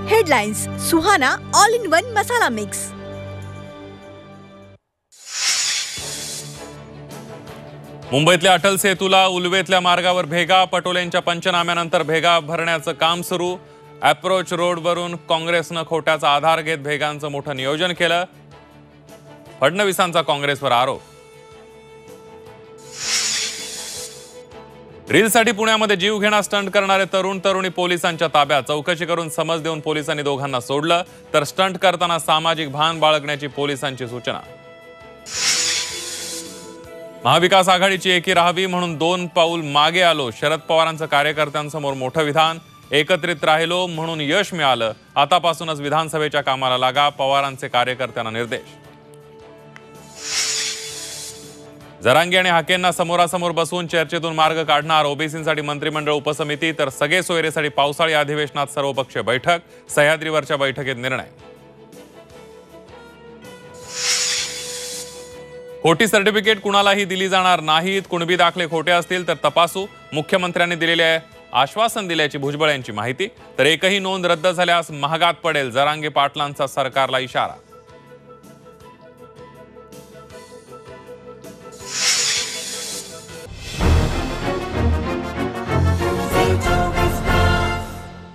Headlines Suhana all in one masala mix. मुंबईतल्या अटल सेतूला उलवेतल्या मार्गावर भेगा, पटोलेंच्या पंचनाम्यानंतर भेगा भरण्याचं काम सुरू। अप्रोच रोडवरून काँग्रेसनं खोट्याचा आधार घेत भेगांचं मोठं नियोजन केलं। फडणवीसांचा काँग्रेसवर आरोप। रीलसाठी पुण्यामध्ये जीव घेणा स्टंट करणारे तरुणी पोलिसांच्या ताब्यात। चौकशी करून समज देऊन पोलिसांनी दोघांना सोडलं, तर स्टंट करताना सामाजिक भान बाळगण्याची पोलिसांची सूचना। महाविकास आघाडीची एकी राहावी म्हणून 2 पाऊल मागे आलो। शरद पवारांचं कार्यकर्त्यांसमोर मोठं विधान। एकत्रित राहिलो म्हणून यश मिळालं, आतापासूनच विधानसभेच्या कामाला लागा, पवारांचे कार्यकर्त्यांना निर्देश। जरांगे आणि हाकेंना समोरासमोर बसवून चर्चेतून मार्ग काढणार। ओबीसींसाठी मंत्रिमंडळ उपसमिती तर सगळे सोयरेसाठी पावसाळी अधिवेशनात सर्वपक्षीय बैठक। सह्याद्रीवरच्या बैठकीत निर्णय। खोटी सर्टिफिकेट कुणालाही दिली जाणार नाहीत। कुणबी दाखले खोटे असतील तर तपासू, मुख्यमंत्र्यांनी दिलेले आश्वासन दिल्याची भुजबळ यांची माहिती। तर एकही नोंद रद्द झाल्यास महागात पडेल, जरांगे पाटलांचा सरकारला इशारा।